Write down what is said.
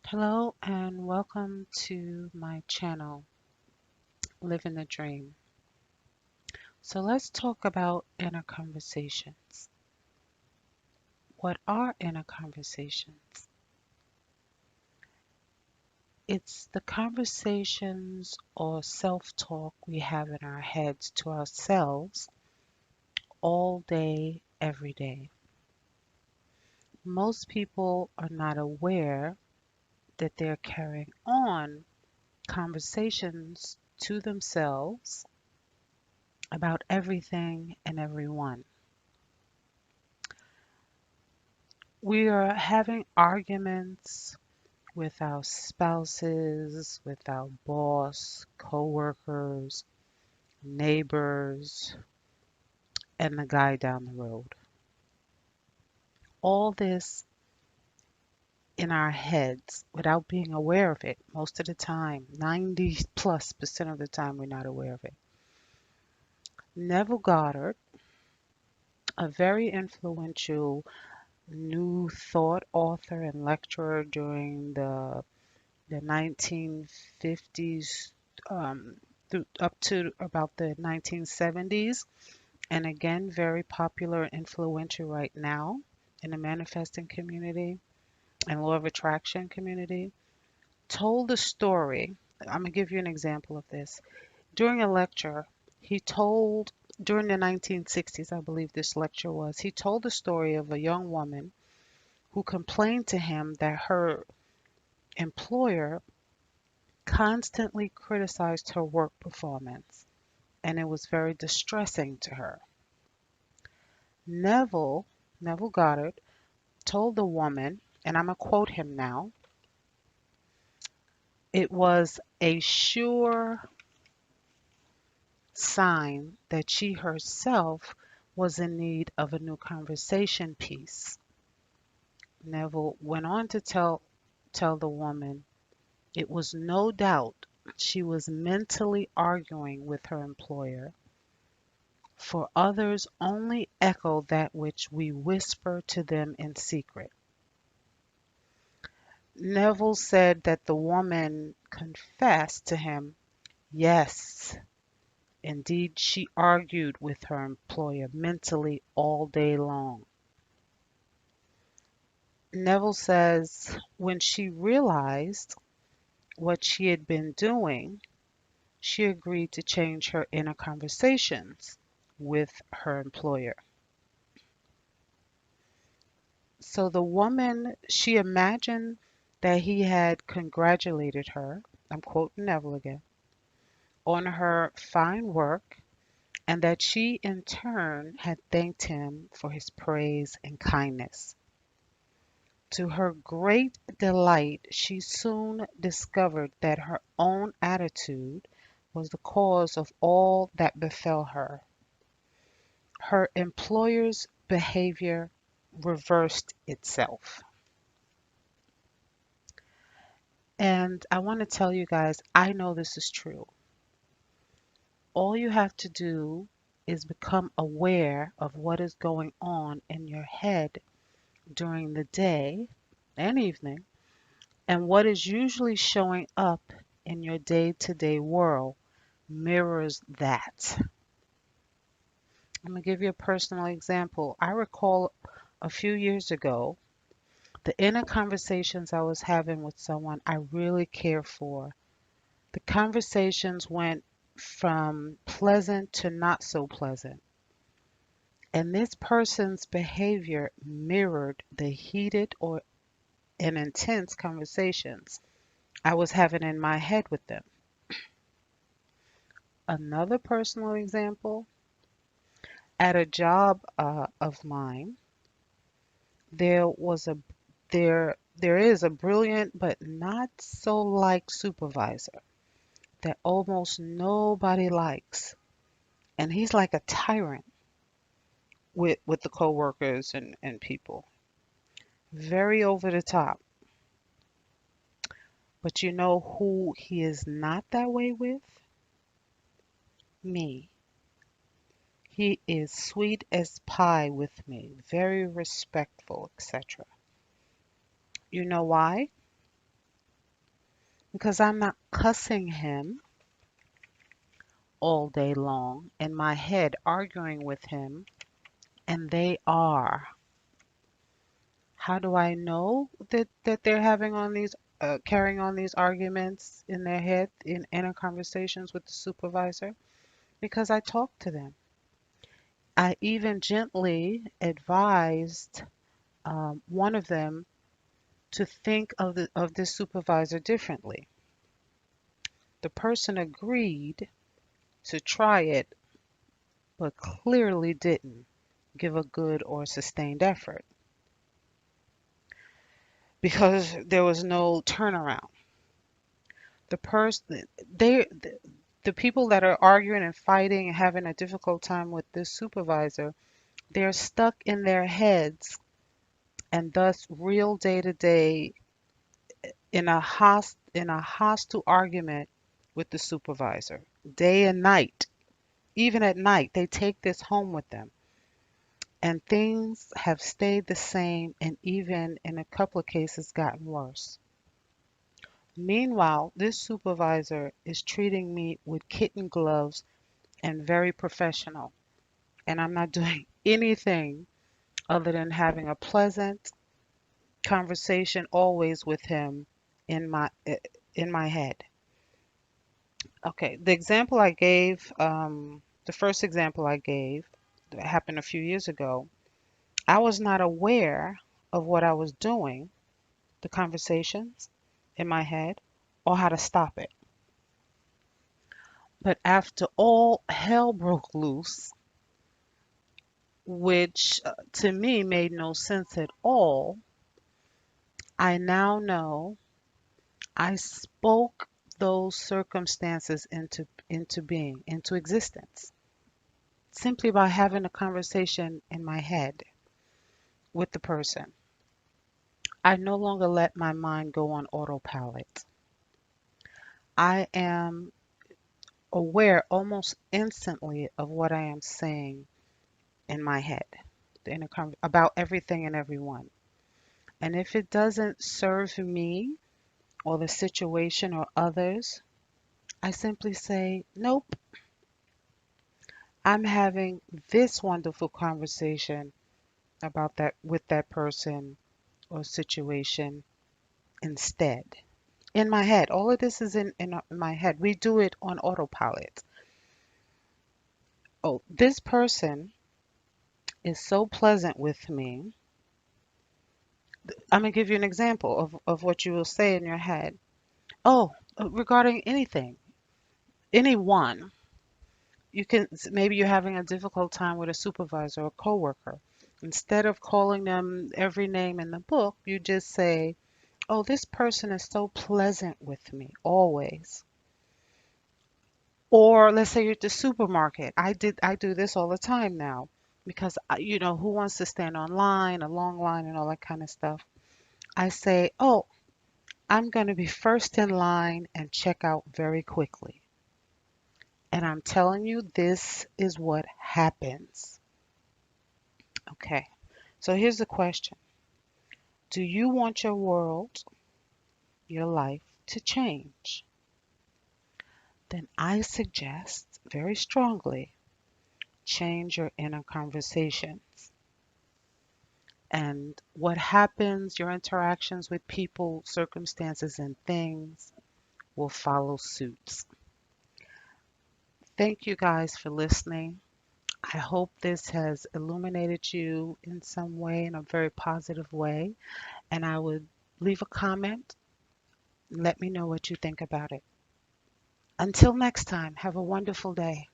Hello and welcome to my channel, Living the Dream. So let's talk about inner conversations. What are inner conversations? It's the conversations or self-talk we have in our heads to ourselves all day, every day. Most people are not aware that they're carrying on conversations to themselves about everything and everyone. We are having arguments with our spouses, with our boss, coworkers, neighbors, and the guy down the road. All this in our heads without being aware of it. Most of the time, 90 plus percent of the time, we're not aware of it. Neville Goddard, a very influential New Thought author and lecturer during the 1950s up to about the 1970s, and again, very popular and influential right now in the manifesting community and law of attraction community, told a story. I'm going to give you an example of this. During a lecture, he told, during the 1960s, I believe this lecture was, he told the story of a young woman who complained to him that her employer constantly criticized her work performance, and it was very distressing to her. Neville, Neville Goddard, told the woman, and I'm going to quote him now, it was a sure sign that she herself was in need of a new conversation piece. Neville went on to tell the woman it was no doubt she was mentally arguing with her employer, for others only echo that which we whisper to them in secret. Neville said that the woman confessed to him, yes, indeed, she argued with her employer mentally all day long. Neville says when she realized what she had been doing, she agreed to change her inner conversations with her employer. So the woman, she imagined that he had congratulated her, I'm quoting Neville again, on her fine work, and that she in turn had thanked him for his praise and kindness. To her great delight, she soon discovered that her own attitude was the cause of all that befell her. Her employer's behavior reversed itself. And I want to tell you guys, I know this is true. All you have to do is become aware of what is going on in your head during the day and evening, and what is usually showing up in your day to day world mirrors that. I'm going to give you a personal example. I recall a few years ago, the inner conversations I was having with someone I really care for. The conversations went from pleasant to not so pleasant. And this person's behavior mirrored the heated or and intense conversations I was having in my head with them. Another personal example, at a job of mine, there was a there is a brilliant but not so like supervisor that almost nobody likes, and he's like a tyrant with the coworkers and people. Very over the top. But you know who he is not that way with? Me. He is sweet as pie with me, very respectful, etc. You know why? because I'm not cussing him all day long in my head, arguing with him, and they are. How do I know that they're having on these carrying on these arguments in their head in inner conversations with the supervisor? Because I talked to them. I even gently advised one of them to think of this supervisor differently. The person agreed to try it, but clearly didn't give a good or sustained effort because there was no turnaround. The person they the people that are arguing and fighting and having a difficult time with this supervisor, they're stuck in their heads and thus real day to day in a hostile argument with the supervisor day and night. Even at night, they take this home with them. And things have stayed the same and even in a couple of cases gotten worse. Meanwhile, this supervisor is treating me with kitten gloves and very professional. And I'm not doing anything other than having a pleasant conversation always with him in my head. Okay, the first example I gave that happened a few years ago. I was not aware of what I was doing, the conversations in my head, or how to stop it. But after all hell broke loose, which to me made no sense at all, I now know I spoke those circumstances into being, into existence, simply by having a conversation in my head with the person. I no longer let my mind go on autopilot. I am aware almost instantly of what I am saying in my head about everything and everyone. And if it doesn't serve me or the situation or others, I simply say, nope, I'm having this wonderful conversation about that with that person or situation instead. In my head. All of this is in my head. We do it on autopilot. Oh, this person is so pleasant with me. I'm going to give you an example of what you will say in your head. Oh, regarding anything, anyone. Maybe you're having a difficult time with a supervisor or coworker. Instead of calling them every name in the book, you just say, "Oh, this person is so pleasant with me always." Or let's say you're at the supermarket. I do this all the time now because who wants to stand on line, a long line and all that kind of stuff. I say, "Oh, I'm going to be first in line and check out very quickly." And I'm telling you, this is what happens. Okay. So here's the question. Do you want your world, your life to change? Then I suggest very strongly change your inner conversations. And what happens, your interactions with people, circumstances, and things will follow suits. Thank you guys for listening. I hope this has illuminated you in some way, in a very positive way. And I would leave a comment and let me know what you think about it. Until next time, have a wonderful day.